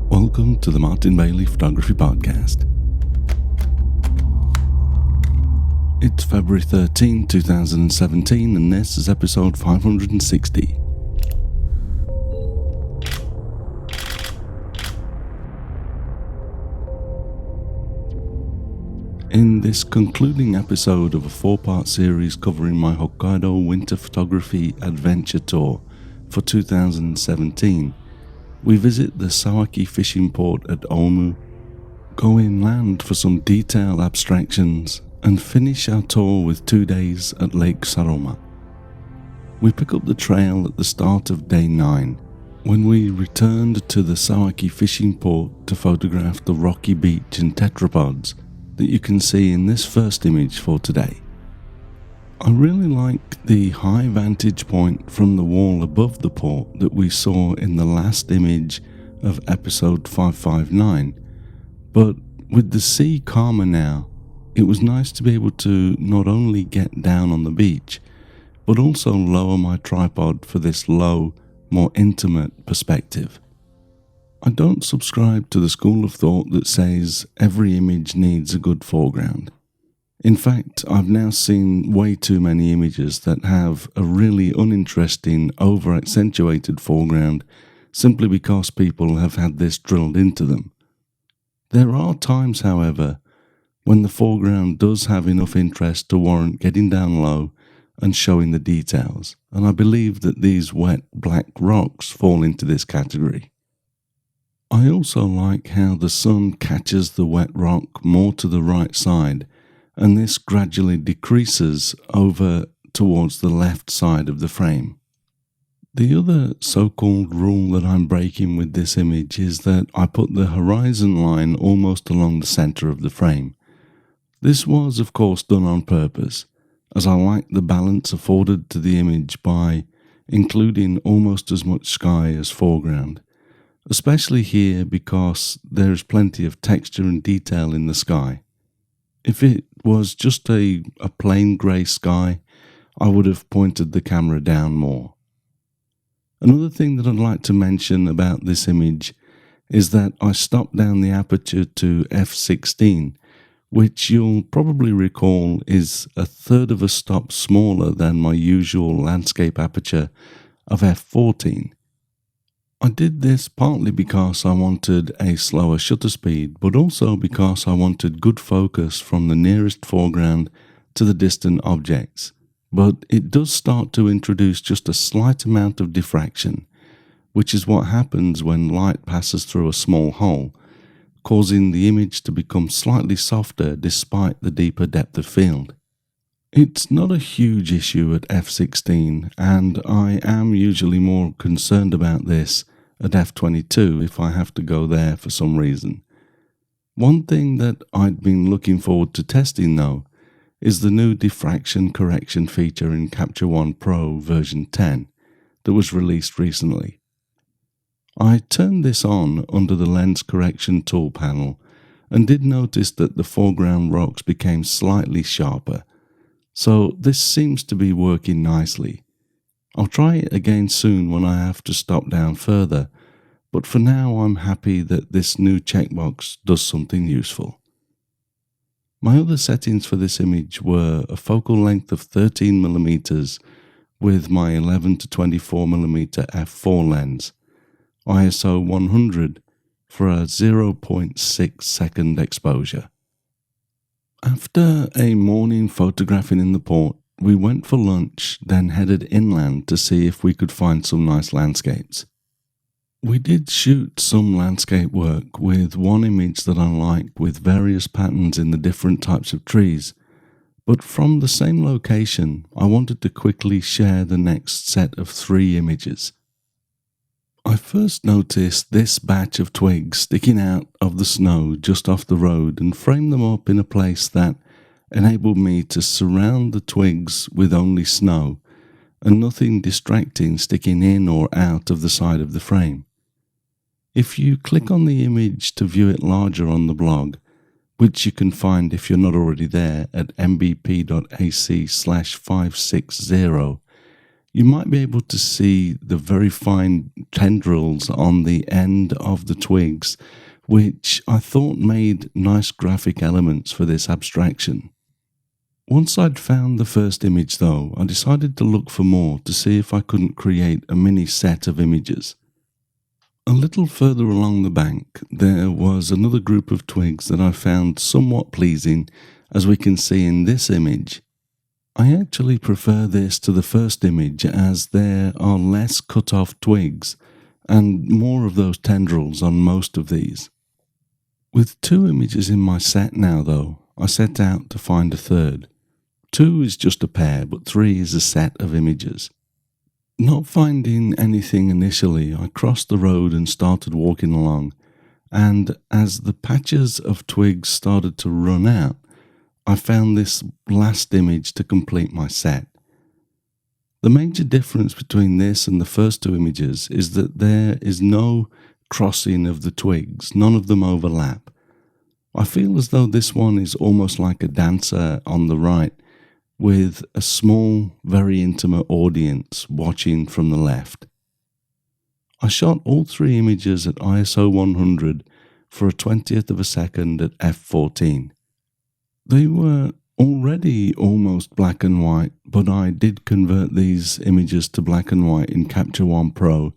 Welcome to the Martin Bailey Photography Podcast. It's February 13, 2017, and this is episode 560. In this concluding episode of a 4-part series covering my Hokkaido winter photography adventure tour for 2017, we visit the Sawaki fishing port at Omu, go inland for some detail abstractions, and finish our tour with 2 days at Lake Saroma. We pick up the trail at the start of day 9, when we returned to the Sawaki fishing port to photograph the rocky beach and tetrapods that you can see in this first image for today. I really like the high vantage point from the wall above the port that we saw in the last image of episode 559, but with the sea calmer now, it was nice to be able to not only get down on the beach, but also lower my tripod for this low, more intimate perspective. I don't subscribe to the school of thought that says every image needs a good foreground. In fact, I've now seen way too many images that have a really uninteresting, over-accentuated foreground simply because people have had this drilled into them. There are times, however, when the foreground does have enough interest to warrant getting down low and showing the details, and I believe that these wet black rocks fall into this category. I also like how the sun catches the wet rock more to the right side, and this gradually decreases over towards the left side of the frame. The other so-called rule that I'm breaking with this image is that I put the horizon line almost along the center of the frame. This was, of course, done on purpose, as I like the balance afforded to the image by including almost as much sky as foreground. Especially here because there is plenty of texture and detail in the sky. If it was just a plain grey sky, I would have pointed the camera down more. Another thing that I'd like to mention about this image is that I stopped down the aperture to f16, which you'll probably recall is a third of a stop smaller than my usual landscape aperture of f14. I did this partly because I wanted a slower shutter speed, but also because I wanted good focus from the nearest foreground to the distant objects. But it does start to introduce just a slight amount of diffraction, which is what happens when light passes through a small hole, causing the image to become slightly softer despite the deeper depth of field. It's not a huge issue at f16, and I am usually more concerned about this at f22 if I have to go there for some reason. One thing that I'd been looking forward to testing though is the new diffraction correction feature in Capture One Pro version 10 that was released recently. I turned this on under the lens correction tool panel and did notice that the foreground rocks became slightly sharper, so this seems to be working nicely. I'll try it again soon when I have to stop down further, but for now I'm happy that this new checkbox does something useful. My other settings for this image were a focal length of 13mm with my 11 to 24mm f4 lens, ISO 100 for a 0.6 second exposure. After a morning photographing in the port, we went for lunch, then headed inland to see if we could find some nice landscapes. We did shoot some landscape work with one image that I like with various patterns in the different types of trees, but from the same location I wanted to quickly share the next set of 3 images. I first noticed this batch of twigs sticking out of the snow just off the road and framed them up in a place that enabled me to surround the twigs with only snow and nothing distracting sticking in or out of the side of the frame. If you click on the image to view it larger on the blog, which you can find if you're not already there at mbp.ac/560, you might be able to see the very fine tendrils on the end of the twigs, which I thought made nice graphic elements for this abstraction. Once I'd found the first image though, I decided to look for more to see if I couldn't create a mini set of images. A little further along the bank, there was another group of twigs that I found somewhat pleasing, as we can see in this image. I actually prefer this to the first image as there are less cut off twigs and more of those tendrils on most of these. With 2 images in my set now though, I set out to find a third. 2 is just a pair, but 3 is a set of images. Not finding anything initially, I crossed the road and started walking along, and as the patches of twigs started to run out, I found this last image to complete my set. The major difference between this and the first 2 images is that there is no crossing of the twigs, none of them overlap. I feel as though this one is almost like a dancer on the right, with a small, very intimate audience watching from the left. I shot all 3 images at ISO 100 for a 20th of a second at f14. They were already almost black and white, but I did convert these images to black and white in Capture One Pro,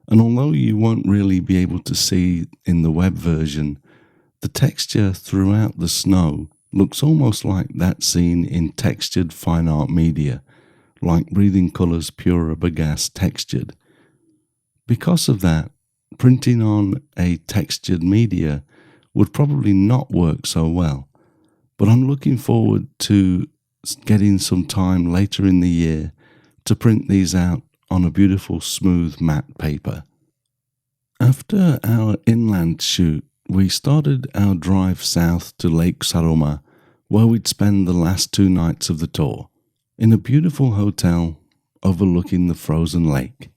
and although you won't really be able to see in the web version, the texture throughout the snow looks almost like that seen in textured fine art media, like Breathing Colours Pura Bagasse textured. Because of that, printing on a textured media would probably not work so well, but I'm looking forward to getting some time later in the year to print these out on a beautiful smooth matte paper. After our inland shoot, we started our drive south to Lake Saroma, where we'd spend the last 2 nights of the tour, in a beautiful hotel overlooking the frozen lake.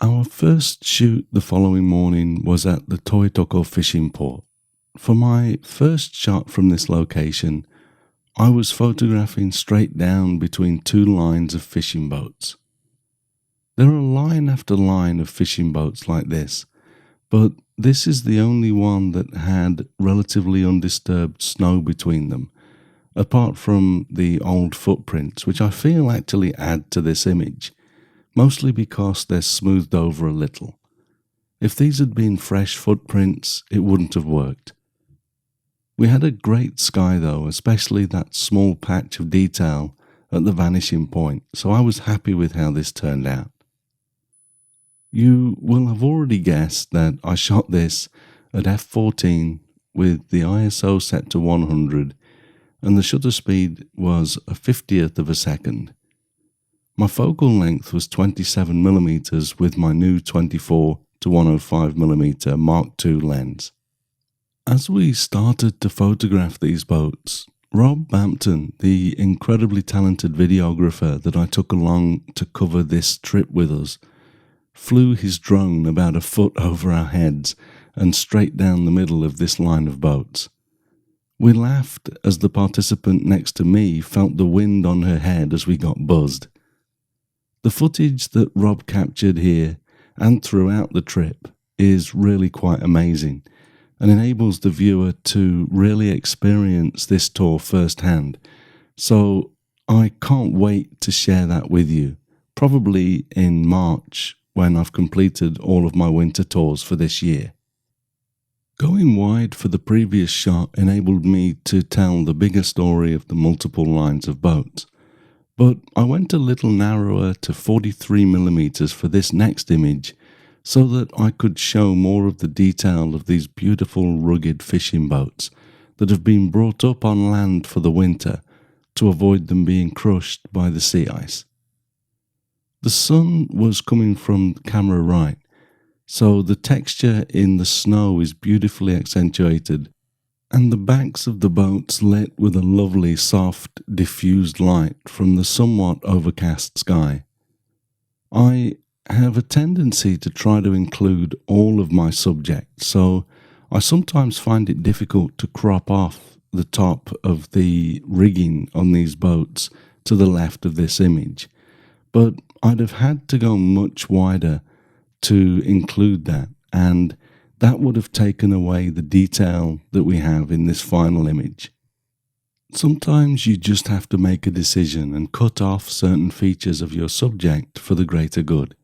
Our first shoot the following morning was at the Toitoko fishing port. For my first shot from this location, I was photographing straight down between 2 lines of fishing boats. There are line after line of fishing boats like this, but this is the only one that had relatively undisturbed snow between them, apart from the old footprints, which I feel actually add to this image, mostly because they're smoothed over a little. If these had been fresh footprints, it wouldn't have worked. We had a great sky though, especially that small patch of detail at the vanishing point, so I was happy with how this turned out. You will have already guessed that I shot this at f14 with the ISO set to 100 and the shutter speed was a 50th of a second. My focal length was 27mm with my new 24 to 105mm Mark II lens. As we started to photograph these boats, Rob Bampton, the incredibly talented videographer that I took along to cover this trip with us, flew his drone about a foot over our heads and straight down the middle of this line of boats. We laughed as the participant next to me felt the wind on her head as we got buzzed. The footage that Rob captured here and throughout the trip is really quite amazing and enables the viewer to really experience this tour firsthand. So I can't wait to share that with you, probably in March when I've completed all of my winter tours for this year. Going wide for the previous shot enabled me to tell the bigger story of the multiple lines of boats, but I went a little narrower to 43mm for this next image so that I could show more of the detail of these beautiful rugged fishing boats that have been brought up on land for the winter to avoid them being crushed by the sea ice. The sun was coming from camera right, so the texture in the snow is beautifully accentuated, and the backs of the boats lit with a lovely, soft, diffused light from the somewhat overcast sky. I have a tendency to try to include all of my subjects, so I sometimes find it difficult to crop off the top of the rigging on these boats to the left of this image. But I'd have had to go much wider to include that, and that would have taken away the detail that we have in this final image. Sometimes you just have to make a decision and cut off certain features of your subject for the greater good.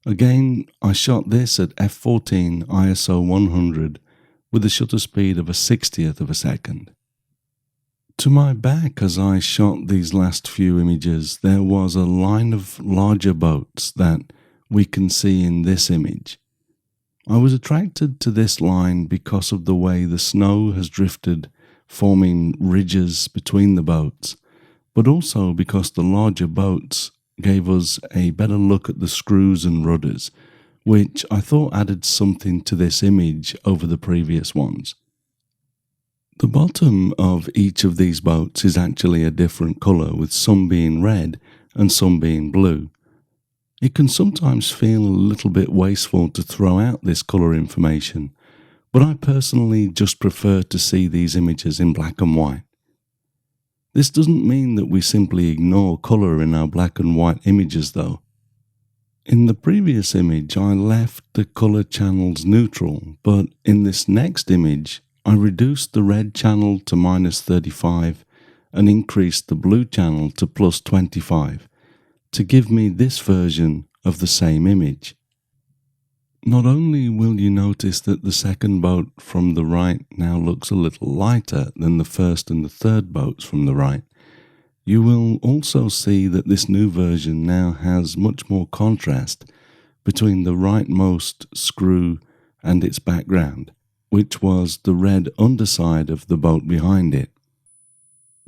Again, I shot this at f14 ISO 100 with a shutter speed of a 60th of a second. To my back, as I shot these last few images, there was a line of larger boats that we can see in this image. I was attracted to this line because of the way the snow has drifted, forming ridges between the boats, but also because the larger boats gave us a better look at the screws and rudders, which I thought added something to this image over the previous ones. The bottom of each of these boats is actually a different colour, with some being red and some being blue. It can sometimes feel a little bit wasteful to throw out this colour information, but I personally just prefer to see these images in black and white. This doesn't mean that we simply ignore colour in our black and white images though. In the previous image I left the colour channels neutral, but in this next image I reduced the red channel to -35 and increased the blue channel to +25 to give me this version of the same image. Not only will you notice that the second boat from the right now looks a little lighter than the first and the third boats from the right, you will also see that this new version now has much more contrast between the rightmost screw and its background, which was the red underside of the boat behind it.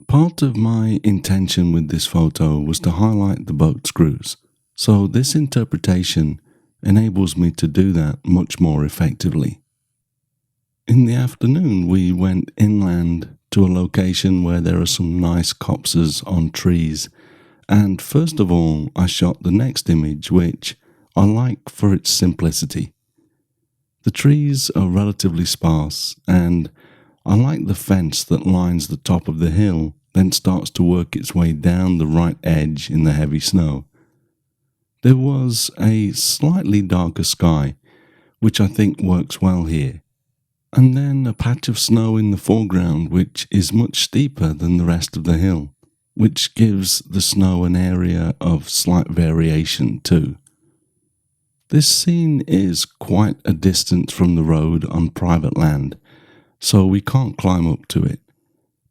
Part of my intention with this photo was to highlight the boat screws, so this interpretation enables me to do that much more effectively. In the afternoon we went inland to a location where there are some nice copses on trees, and first of all I shot the next image, which I like for its simplicity. The trees are relatively sparse, and I like the fence that lines the top of the hill, then starts to work its way down the right edge in the heavy snow. There was a slightly darker sky, which I think works well here, and then a patch of snow in the foreground which is much steeper than the rest of the hill, which gives the snow an area of slight variation too. This scene is quite a distance from the road on private land, so we can't climb up to it,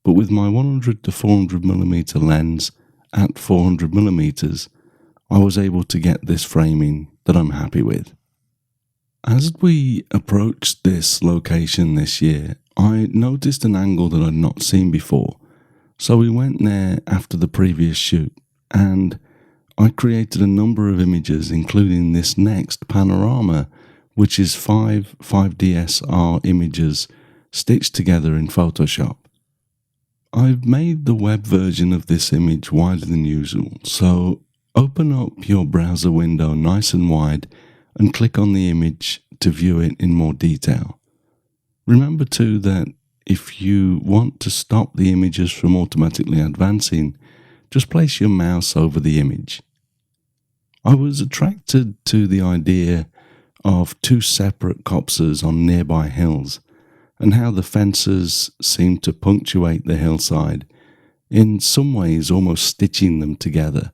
but with my 100 to 400mm lens at 400mm, I was able to get this framing that I'm happy with. As we approached this location this year, I noticed an angle that I'd not seen before, so we went there after the previous shoot, and I created a number of images including this next panorama, which is 5DSR images stitched together in Photoshop. I've made the web version of this image wider than usual, so open up your browser window nice and wide and click on the image to view it in more detail. Remember too that if you want to stop the images from automatically advancing, just place your mouse over the image. I was attracted to the idea of two separate copses on nearby hills, and how the fences seem to punctuate the hillside, in some ways almost stitching them together.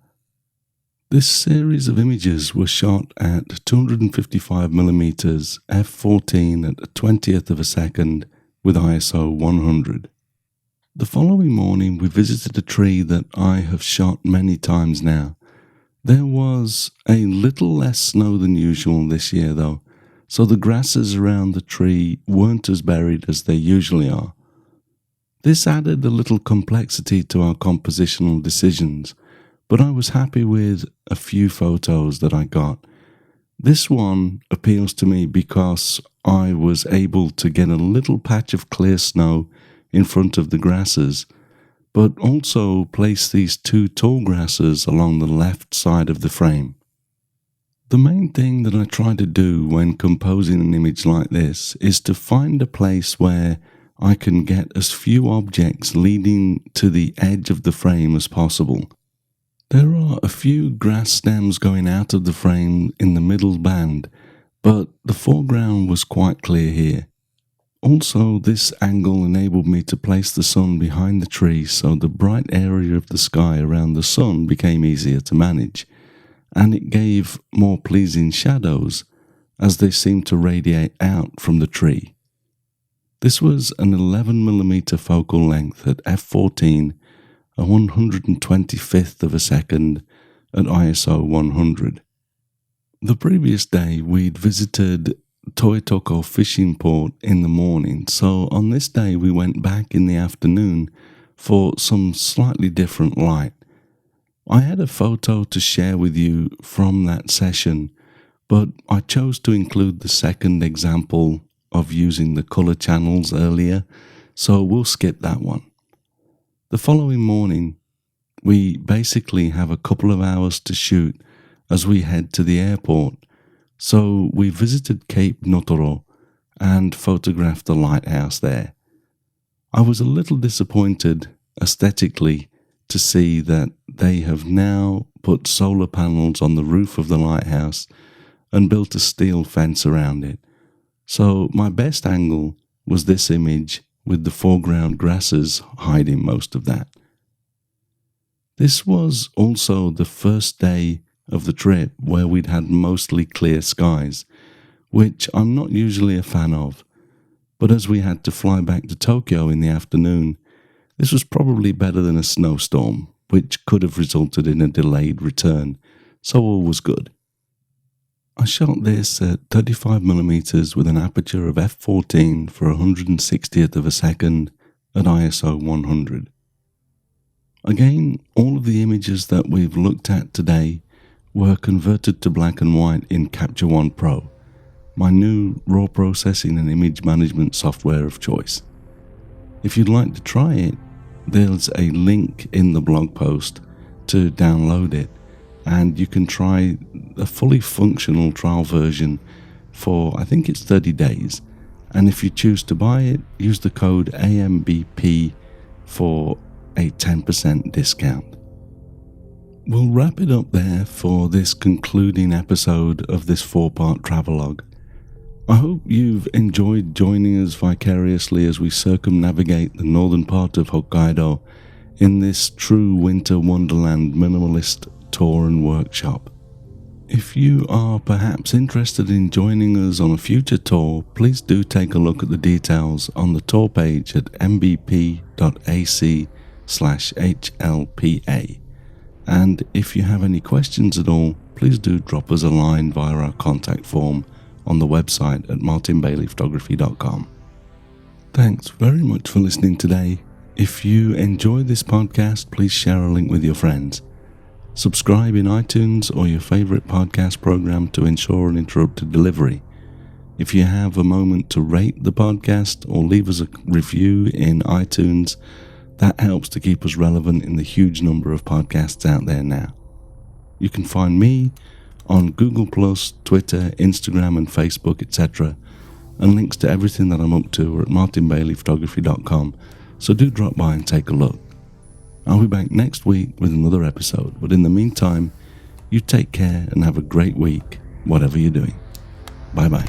This series of images were shot at 255mm f14 at a 20th of a second with ISO 100. The following morning we visited a tree that I have shot many times now. There was a little less snow than usual this year though, so the grasses around the tree weren't as buried as they usually are. This added a little complexity to our compositional decisions, but I was happy with a few photos that I got. This one appeals to me because I was able to get a little patch of clear snow in front of the grasses, but also place these two tall grasses along the left side of the frame. The main thing that I try to do when composing an image like this is to find a place where I can get as few objects leading to the edge of the frame as possible. There are a few grass stems going out of the frame in the middle band, but the foreground was quite clear here. Also, this angle enabled me to place the sun behind the tree, so the bright area of the sky around the sun became easier to manage, and it gave more pleasing shadows as they seemed to radiate out from the tree. This was an 11mm focal length at f14, a 125th of a second at ISO 100. The previous day we'd visited Toitoko fishing port in the morning, so on this day we went back in the afternoon for some slightly different light. I had a photo to share with you from that session, but I chose to include the second example of using the color channels earlier, so we'll skip that one. The following morning, we basically have a couple of hours to shoot as we head to the airport, so we visited Cape Notoro and photographed the lighthouse there. I was a little disappointed aesthetically to see that they have now put solar panels on the roof of the lighthouse and built a steel fence around it. So my best angle was this image with the foreground grasses hiding most of that. This was also the first day of the trip where we'd had mostly clear skies, which I'm not usually a fan of, but as we had to fly back to Tokyo in the afternoon, this was probably better than a snowstorm, which could have resulted in a delayed return, so all was good. I shot this at 35mm with an aperture of f14 for 160th of a second at ISO 100. Again, all of the images that we've looked at today were converted to black and white in Capture One Pro, my new raw processing and image management software of choice. If you'd like to try it, there's a link in the blog post to download it, and you can try a fully functional trial version for, I think it's 30 days. And if you choose to buy it, use the code AMBP for a 10% discount. We'll wrap it up there for this concluding episode of this 4-part travelogue. I hope you've enjoyed joining us vicariously as we circumnavigate the northern part of Hokkaido in this true winter wonderland minimalist tour and workshop. If you are perhaps interested in joining us on a future tour, please do take a look at the details on the tour page at mbp.ac/HLPA. And if you have any questions at all, please do drop us a line via our contact form on the website at martinbaileyphotography.com. Thanks very much for listening today. If you enjoy this podcast, please share a link with your friends. Subscribe in iTunes or your favorite podcast program to ensure uninterrupted delivery. If you have a moment to rate the podcast or leave us a review in iTunes, that helps to keep us relevant in the huge number of podcasts out there now. You can find me on Google+, Twitter, Instagram and Facebook, etc. And links to everything that I'm up to are at martinbaileyphotography.com, so do drop by and take a look. I'll be back next week with another episode, but in the meantime, you take care and have a great week, whatever you're doing. Bye bye.